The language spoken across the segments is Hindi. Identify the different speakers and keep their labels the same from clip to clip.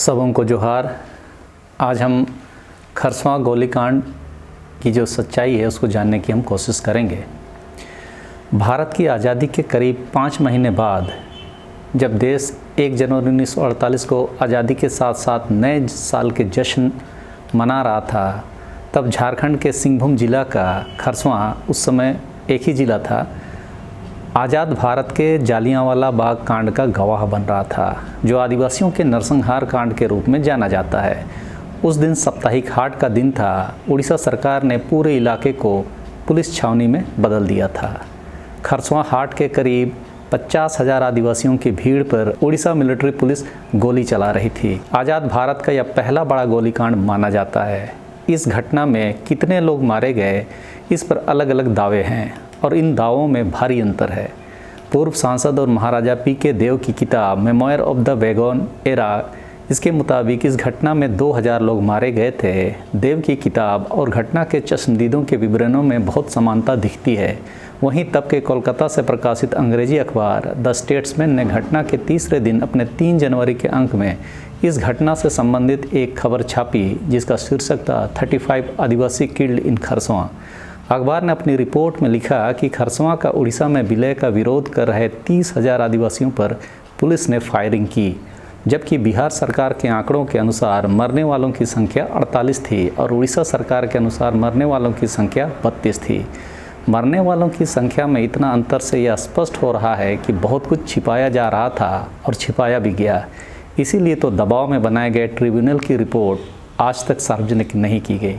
Speaker 1: सबों को जोहार। आज हम खरसवां गोलीकांड की जो सच्चाई है उसको जानने की हम कोशिश करेंगे। भारत की आज़ादी के करीब 5 महीने बाद जब देश 1 जनवरी 1948 को आज़ादी के साथ साथ नए साल के जश्न मना रहा था, तब झारखंड के सिंहभूम जिला का खरसवां उस समय एक ही ज़िला था, आज़ाद भारत के जालियांवाला बाग कांड का गवाह बन रहा था, जो आदिवासियों के नरसंहार कांड के रूप में जाना जाता है। उस दिन साप्ताहिक हाट का दिन था। उड़ीसा सरकार ने पूरे इलाके को पुलिस छावनी में बदल दिया था। खरसवां हाट के करीब 50,000 आदिवासियों की भीड़ पर उड़ीसा मिलिट्री पुलिस गोली चला रही थी। आज़ाद भारत का यह पहला बड़ा गोलीकांड माना जाता है। इस घटना में कितने लोग मारे गए, इस पर अलग अलग दावे हैं और इन दावों में भारी अंतर है। पूर्व सांसद और महाराजा पी.के. देव की किताब memoir of the wagon era, इसके मुताबिक इस घटना में 2000 लोग मारे गए थे। देव की किताब और घटना के चश्मदीदों के विवरणों में बहुत समानता दिखती है। वहीं तब के कोलकाता से प्रकाशित अंग्रेजी अखबार द स्टेट्समैन ने घटना के तीसरे दिन अपने 3 जनवरी के अंक में इस घटना से संबंधित एक खबर छापी, जिसका शीर्षक था 35 आदिवासी किल्ड इन खरसवां। अखबार ने अपनी रिपोर्ट में लिखा कि खरसवां का उड़ीसा में विलय का विरोध कर रहे 30,000 आदिवासियों पर पुलिस ने फायरिंग की, जबकि बिहार सरकार के आंकड़ों के अनुसार मरने वालों की संख्या 48 थी और उड़ीसा सरकार के अनुसार मरने वालों की संख्या 32 थी। मरने वालों की संख्या में इतना अंतर से यह स्पष्ट हो रहा है कि बहुत कुछ छिपाया जा रहा था और छिपाया भी गया। इसीलिए तो दबाव में बनाए गए ट्रिब्यूनल की रिपोर्ट आज तक सार्वजनिक नहीं की गई।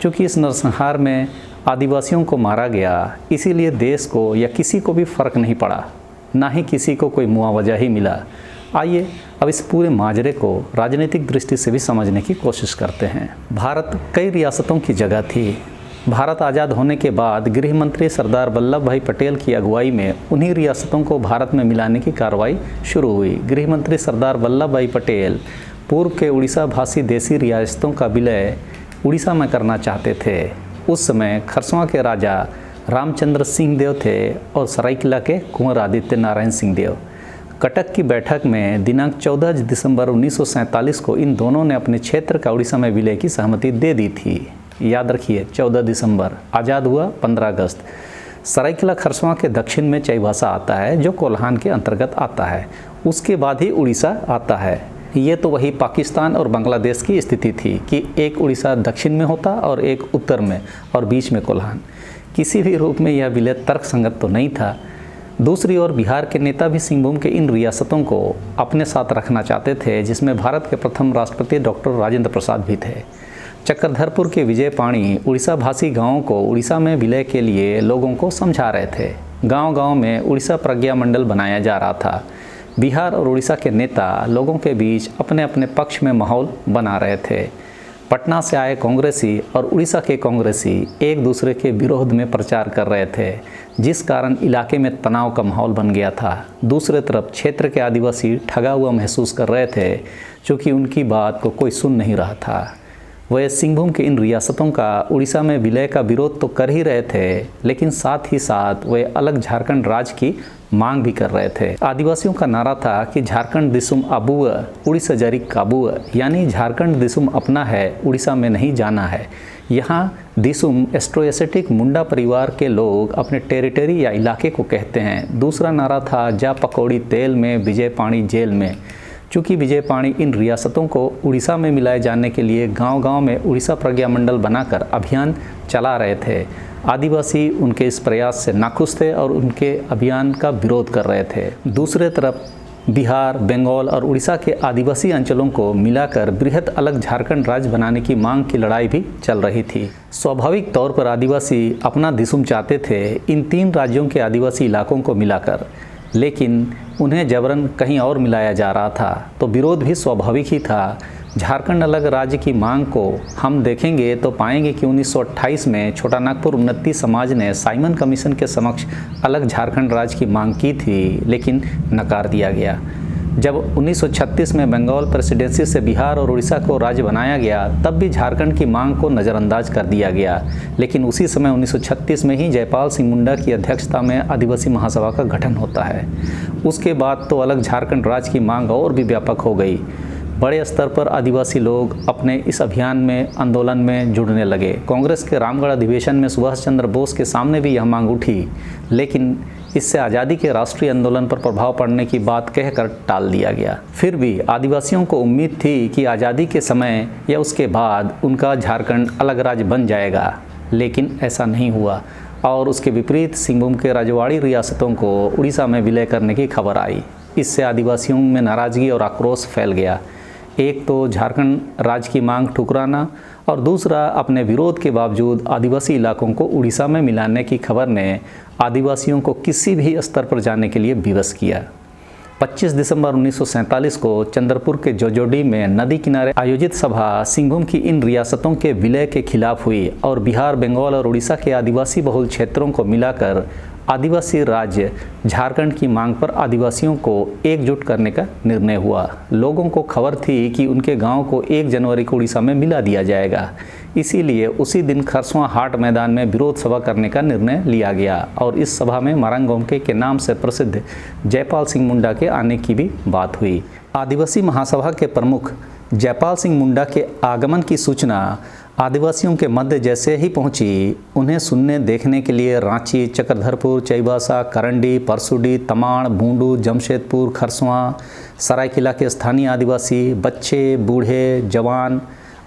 Speaker 1: चूँकि इस नरसंहार में आदिवासियों को मारा गया, इसीलिए देश को या किसी को भी फ़र्क नहीं पड़ा, ना ही किसी को कोई मुआवजा ही मिला। आइए अब इस पूरे माजरे को राजनीतिक दृष्टि से भी समझने की कोशिश करते हैं। भारत कई रियासतों की जगह थी। भारत आज़ाद होने के बाद गृह मंत्री सरदार वल्लभ भाई पटेल की अगुवाई में उन्हीं रियासतों को भारत में मिलाने की कार्रवाई शुरू हुई। गृह मंत्री सरदार वल्लभ भाई पटेल पूर्व के उड़ीसा भाषी देसी रियासतों का विलय उड़ीसा में करना चाहते थे। उस समय खरसवां के राजा रामचंद्र सिंह देव थे और सरायकेला के कुंवर आदित्य नारायण सिंह देव। कटक की बैठक में दिनांक 14 दिसंबर 1947 को इन दोनों ने अपने क्षेत्र का उड़ीसा में विलय की सहमति दे दी थी। याद रखिए, 14 दिसंबर। आज़ाद हुआ 15 अगस्त। सरायकेला खरसवां के दक्षिण में चाईबासा आता है, जो कोल्हान के अंतर्गत आता है। उसके बाद ही उड़ीसा आता है। ये तो वही पाकिस्तान और बांग्लादेश की स्थिति थी कि एक उड़ीसा दक्षिण में होता और एक उत्तर में और बीच में कोल्हान। किसी भी रूप में यह विलय तर्कसंगत तो नहीं था। दूसरी ओर बिहार के नेता भी सिंहभूम के इन रियासतों को अपने साथ रखना चाहते थे, जिसमें भारत के प्रथम राष्ट्रपति डॉक्टर राजेंद्र प्रसाद भी थे। चक्रधरपुर के विजय पाणी उड़ीसा भाषी गाँवों को उड़ीसा में विलय के लिए लोगों को समझा रहे थे। गाँव-गाँव में उड़ीसा प्रज्ञा मंडल बनाया जा रहा था। बिहार और उड़ीसा के नेता लोगों के बीच अपने अपने पक्ष में माहौल बना रहे थे। पटना से आए कांग्रेसी और उड़ीसा के कांग्रेसी एक दूसरे के विरोध में प्रचार कर रहे थे, जिस कारण इलाके में तनाव का माहौल बन गया था। दूसरी तरफ क्षेत्र के आदिवासी ठगा हुआ महसूस कर रहे थे, क्योंकि उनकी बात को कोई सुन नहीं रहा था। वह सिंहभूम के इन रियासतों का उड़ीसा में विलय का विरोध तो कर ही रहे थे, लेकिन साथ ही साथ वे अलग झारखंड राज्य की मांग भी कर रहे थे। आदिवासियों का नारा था कि झारखंड दिसुम आबुआ उड़ीसा जारी काबुआ, यानी झारखंड दिसुम अपना है, उड़ीसा में नहीं जाना है। यहाँ दिसुम एस्ट्रोएसेटिक मुंडा परिवार के लोग अपने टेरिटरी या इलाके को कहते हैं। दूसरा नारा था जा पकौड़ी तेल में, विजय पाणी जेल में। चूँकि विजय पाणी इन रियासतों को उड़ीसा में मिलाए जाने के लिए गांव-गांव में उड़ीसा प्रज्ञा मंडल बनाकर अभियान चला रहे थे, आदिवासी उनके इस प्रयास से नाखुश थे और उनके अभियान का विरोध कर रहे थे। दूसरे तरफ बिहार, बंगाल और उड़ीसा के आदिवासी अंचलों को मिलाकर बृहत अलग झारखंड राज्य बनाने की मांग की लड़ाई भी चल रही थी। स्वाभाविक तौर पर आदिवासी अपना दिसुम चाहते थे इन 3 राज्यों के आदिवासी इलाकों को मिलाकर, लेकिन उन्हें जबरन कहीं और मिलाया जा रहा था, तो विरोध भी स्वाभाविक ही था। झारखंड अलग राज्य की मांग को हम देखेंगे तो पाएंगे कि 1928 में छोटा नागपुर उन्नति समाज ने साइमन कमीशन के समक्ष अलग झारखंड राज्य की मांग की थी, लेकिन नकार दिया गया। जब 1936 में बंगाल प्रेसिडेंसी से बिहार और उड़ीसा को राज्य बनाया गया, तब भी झारखंड की मांग को नज़रअंदाज कर दिया गया। लेकिन उसी समय 1936 में ही जयपाल सिंह मुंडा की अध्यक्षता में आदिवासी महासभा का गठन होता है। उसके बाद तो अलग झारखंड राज्य की मांग और भी व्यापक हो गई। बड़े स्तर पर आदिवासी लोग अपने इस अभियान में आंदोलन में जुड़ने लगे। कांग्रेस के रामगढ़ अधिवेशन में सुभाष चंद्र बोस के सामने भी यह मांग उठी, लेकिन इससे आज़ादी के राष्ट्रीय आंदोलन पर प्रभाव पड़ने की बात कहकर टाल दिया गया। फिर भी आदिवासियों को उम्मीद थी कि आज़ादी के समय या उसके बाद उनका झारखंड अलग राज्य बन जाएगा, लेकिन ऐसा नहीं हुआ और उसके विपरीत सिंहभूम के रजवाड़ी रियासतों को उड़ीसा में विलय करने की खबर आई। इससे आदिवासियों में नाराज़गी और आक्रोश फैल गया। एक तो झारखंड राज्य की मांग ठुकराना और दूसरा अपने विरोध के बावजूद आदिवासी इलाकों को उड़ीसा में मिलाने की खबर ने आदिवासियों को किसी भी स्तर पर जाने के लिए विवश किया। 25 दिसंबर 1947 को चंद्रपुर के जोजोडी में नदी किनारे आयोजित सभा सिंहभूम की इन रियासतों के विलय के खिलाफ हुई और बिहार, बंगाल और उड़ीसा के आदिवासी बहुल क्षेत्रों को मिलाकर आदिवासी राज्य झारखंड की मांग पर आदिवासियों को एकजुट करने का निर्णय हुआ। लोगों को खबर थी कि उनके गांव को 1 जनवरी को उड़ीसा में मिला दिया जाएगा, इसीलिए उसी दिन खरसवां हाट मैदान में विरोध सभा करने का निर्णय लिया गया और इस सभा में मारंगोमके के नाम से प्रसिद्ध जयपाल सिंह मुंडा के आने की भी बात हुई। आदिवासी महासभा के प्रमुख जयपाल सिंह मुंडा के आगमन की सूचना आदिवासियों के मध्य जैसे ही पहुंची, उन्हें सुनने देखने के लिए रांची, चक्रधरपुर, चाईबासा, करंडी, परसुडी, तमाड़, बूंडू, जमशेदपुर, खरसवां, सरायकेला के स्थानीय आदिवासी, बच्चे, बूढ़े, जवान,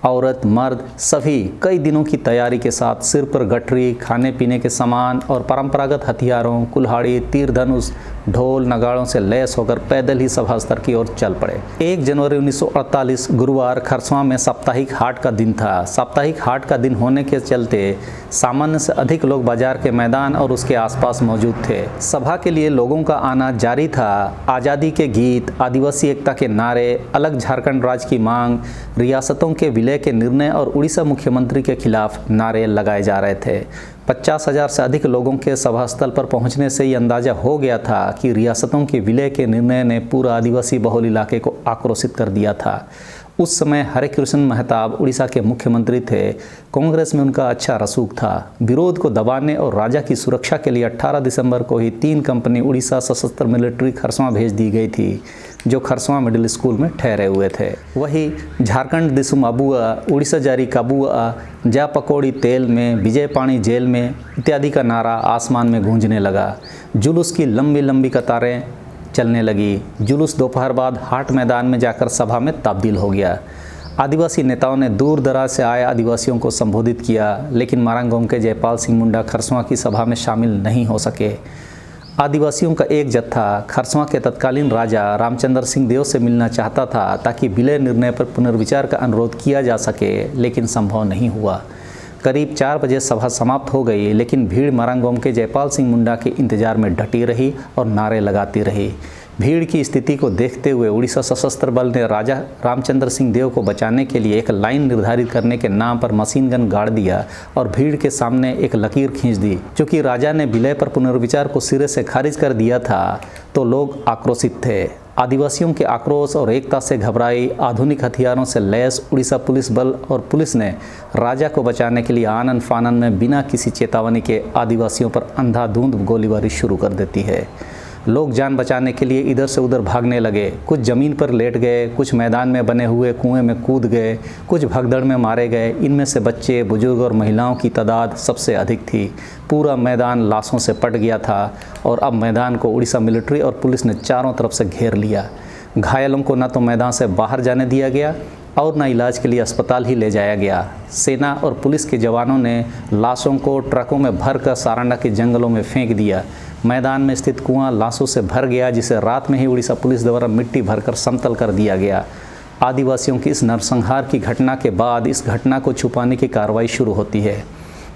Speaker 1: औरत, मर्द सभी कई दिनों की तैयारी के साथ सिर पर गठरी, खाने पीने के सामान और परंपरागत हथियारों, कुल्हाड़ी, तीर धनुष, ढोल, नगाड़ों से लैस होकर पैदल ही सभा स्थल की ओर चल पड़े। 1 जनवरी 1948 गुरुवार खरसवां में साप्ताहिक हाट का दिन था। साप्ताहिक हाट का दिन होने के चलते सामान्य से अधिक लोग बाजार के मैदान और उसके आसपास मौजूद थे। सभा के लिए लोगों का आना जारी था। आज़ादी के गीत, आदिवासी एकता के नारे, अलग झारखंड राज्य की मांग, रियासतों के विलय के निर्णय और उड़ीसा मुख्यमंत्री के खिलाफ नारे लगाए जा रहे थे। 50,000 से अधिक लोगों के सभा स्थल पर पहुंचने से ही अंदाजा हो गया था कि रियासतों के विलय के निर्णय ने पूरा आदिवासी बहुल इलाके को आक्रोशित कर दिया था। उस समय हरे कृष्ण महताब उड़ीसा के मुख्यमंत्री थे। कांग्रेस में उनका अच्छा रसूख था। विरोध को दबाने और राजा की सुरक्षा के लिए 18 दिसंबर को ही 3 कंपनी उड़ीसा सशस्त्र मिलिट्री खरसवां भेज दी गई थी, जो खरसवां मिडिल स्कूल में ठहरे हुए थे। वही झारखंड दिसुम अबुआ, उड़ीसा जारी काबुआ, जा पकौड़ी तेल में, विजय पानी जेल में इत्यादि का नारा आसमान में गूंजने लगा। जुलूस की लंबी लंबी कतारें चलने लगी। जुलूस दोपहर बाद हाट मैदान में जाकर सभा में तब्दील हो गया। आदिवासी नेताओं ने दूर दराज से आए आदिवासियों को संबोधित किया, लेकिन मारंगोमके जयपाल सिंह मुंडा खरसवां की सभा में शामिल नहीं हो सके। आदिवासियों का एक जत्था खरसवां के तत्कालीन राजा रामचंद्र सिंह देव से मिलना चाहता था ताकि विलय निर्णय पर पुनर्विचार का अनुरोध किया जा सके, लेकिन संभव नहीं हुआ। करीब 4 बजे सभा समाप्त हो गई, लेकिन भीड़ मारंगोमके जयपाल सिंह मुंडा के इंतजार में डटी रही और नारे लगाती रही। भीड़ की स्थिति को देखते हुए उड़ीसा सशस्त्र बल ने राजा रामचंद्र सिंह देव को बचाने के लिए एक लाइन निर्धारित करने के नाम पर मशीन गन गाड़ दिया और भीड़ के सामने एक लकीर खींच दी। चूँकि राजा ने विलय पर पुनर्विचार को सिरे से खारिज कर दिया था, तो लोग आक्रोशित थे। आदिवासियों के आक्रोश और एकता से घबराई आधुनिक हथियारों से लैस उड़ीसा पुलिस बल और पुलिस ने राजा को बचाने के लिए आनन फानन में बिना किसी चेतावनी के आदिवासियों पर अंधाधुंध गोलीबारी शुरू कर देती है। लोग जान बचाने के लिए इधर से उधर भागने लगे। कुछ ज़मीन पर लेट गए, कुछ मैदान में बने हुए कुएं में कूद गए, कुछ भगदड़ में मारे गए। इनमें से बच्चे, बुजुर्ग और महिलाओं की तादाद सबसे अधिक थी। पूरा मैदान लाशों से पट गया था और अब मैदान को उड़ीसा मिलिट्री और पुलिस ने चारों तरफ से घेर लिया। घायलों को न तो मैदान से बाहर जाने दिया गया और न इलाज के लिए अस्पताल ही ले जाया गया। सेना और पुलिस के जवानों ने लाशों को ट्रकों में भरकर सारंडा के जंगलों में फेंक दिया। मैदान में स्थित कुआं लाशों से भर गया, जिसे रात में ही उड़ीसा पुलिस द्वारा मिट्टी भरकर समतल कर दिया गया। आदिवासियों की इस नरसंहार की घटना के बाद इस घटना को छुपाने की कार्रवाई शुरू होती है,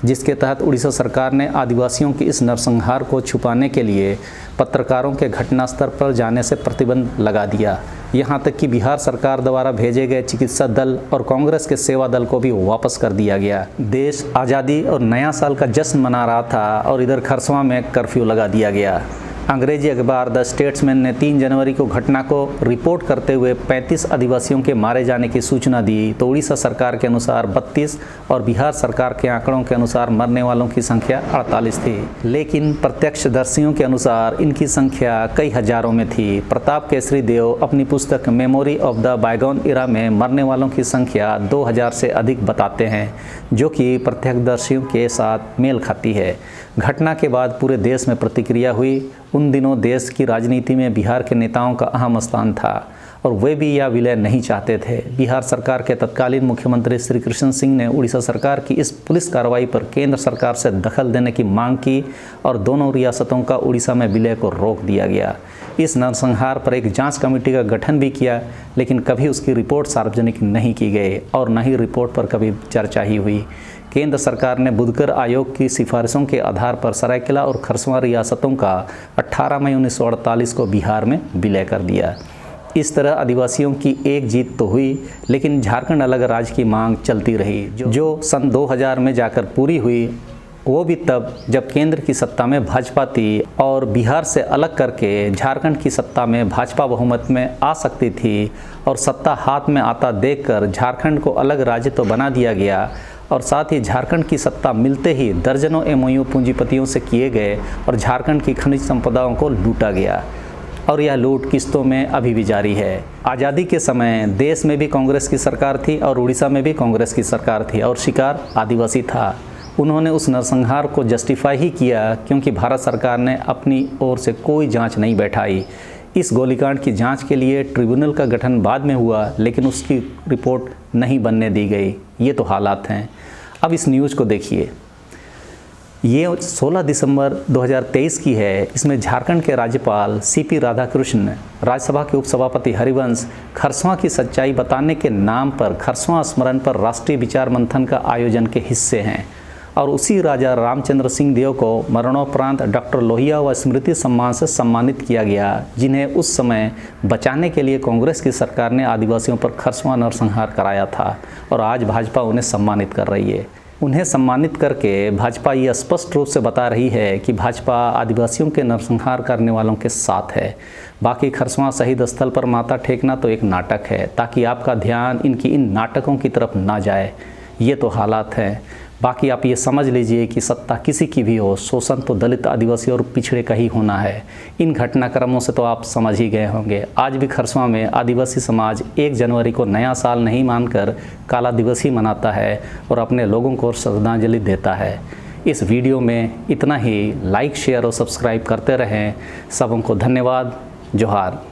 Speaker 1: जिसके तहत उड़ीसा सरकार ने आदिवासियों की इस नरसंहार को छुपाने के लिए पत्रकारों के घटनास्थल पर जाने से प्रतिबंध लगा दिया। यहाँ तक कि बिहार सरकार द्वारा भेजे गए चिकित्सा दल और कांग्रेस के सेवा दल को भी वापस कर दिया गया। देश आज़ादी और नया साल का जश्न मना रहा था और इधर खरसवां में कर्फ्यू लगा दिया गया। अंग्रेजी अखबार द स्टेट्समैन ने 3 जनवरी को घटना को रिपोर्ट करते हुए 35 आदिवासियों के मारे जाने की सूचना दी तो उड़ीसा सरकार के अनुसार 32 और बिहार सरकार के आंकड़ों के अनुसार मरने वालों की संख्या 48 थी। लेकिन प्रत्यक्षदर्शियों के अनुसार इनकी संख्या कई हजारों में थी। प्रताप केसरी देव अपनी पुस्तक मेमोरी ऑफ द बायगॉन इरा में मरने वालों की संख्या 2000 से अधिक बताते हैं, जो कि प्रत्यक्षदर्शियों के साथ मेल खाती है। घटना के बाद पूरे देश में प्रतिक्रिया हुई। उन दिनों देश की राजनीति में बिहार के नेताओं का अहम स्थान था और वे भी यह विलय नहीं चाहते थे। बिहार सरकार के तत्कालीन मुख्यमंत्री श्री कृष्ण सिंह ने उड़ीसा सरकार की इस पुलिस कार्रवाई पर केंद्र सरकार से दखल देने की मांग की और दोनों रियासतों का उड़ीसा में विलय को रोक दिया गया। इस नरसंहार पर एक जांच कमेटी का गठन भी किया, लेकिन कभी उसकी रिपोर्ट सार्वजनिक नहीं की गई और न ही रिपोर्ट पर कभी चर्चा ही हुई। केंद्र सरकार ने बुधकर आयोग की सिफारिशों के आधार पर सरायकेला और खरसवां रियासतों का 18 मई 1948 को बिहार में विलय कर दिया। इस तरह आदिवासियों की एक जीत तो हुई, लेकिन झारखंड अलग राज्य की मांग चलती रही, जो सन 2000 में जाकर पूरी हुई। वो भी तब जब केंद्र की सत्ता में भाजपा थी और बिहार से अलग करके झारखंड की सत्ता में भाजपा बहुमत में आ सकती थी और सत्ता हाथ में आता देखकर झारखंड को अलग राज्य तो बना दिया गया और साथ ही झारखंड की सत्ता मिलते ही दर्जनों एमओयू पूंजीपतियों से किए गए और झारखंड की खनिज संपदाओं को लूटा गया और यह लूट किस्तों में अभी भी जारी है। आज़ादी के समय देश में भी कांग्रेस की सरकार थी और उड़ीसा में भी कांग्रेस की सरकार थी और शिकार आदिवासी था। उन्होंने उस नरसंहार को जस्टिफाई ही किया क्योंकि भारत सरकार ने अपनी ओर से कोई जांच नहीं बैठाई। इस गोलीकांड की जांच के लिए ट्रिब्यूनल का गठन बाद में हुआ, लेकिन उसकी रिपोर्ट नहीं बनने दी गई। ये तो हालात हैं। अब इस न्यूज़ को देखिए। ये 16 दिसंबर 2023 की है। इसमें झारखंड के राज्यपाल सीपी राधाकृष्णन, राज्यसभा के उपसभापति हरिवंश खरसवां की सच्चाई बताने के नाम पर खरसवां स्मरण पर राष्ट्रीय विचार मंथन का आयोजन के हिस्से हैं और उसी राजा रामचंद्र सिंह देव को मरणोपरांत डॉक्टर लोहिया व स्मृति सम्मान से सम्मानित किया गया, जिन्हें उस समय बचाने के लिए कांग्रेस की सरकार ने आदिवासियों पर खरसवां नरसंहार कराया था और आज भाजपा उन्हें सम्मानित कर रही है। उन्हें सम्मानित करके भाजपा ये स्पष्ट रूप से बता रही है कि भाजपा आदिवासियों के नरसंहार करने वालों के साथ है। बाकी खरसवां शहीद स्थल पर माथा टेकना तो एक नाटक है, ताकि आपका ध्यान इनकी इन नाटकों की तरफ ना जाए। ये तो हालात हैं। बाकी आप ये समझ लीजिए कि सत्ता किसी की भी हो, शोषण तो दलित, आदिवासी और पिछड़े का ही होना है। इन घटनाक्रमों से तो आप समझ ही गए होंगे। आज भी खरसवां में आदिवासी समाज 1 जनवरी को नया साल नहीं मानकर काला दिवस ही मनाता है और अपने लोगों को श्रद्धांजलि देता है। इस वीडियो में इतना ही। लाइक, शेयर और सब्सक्राइब करते रहें। सबों को धन्यवाद। जोहार।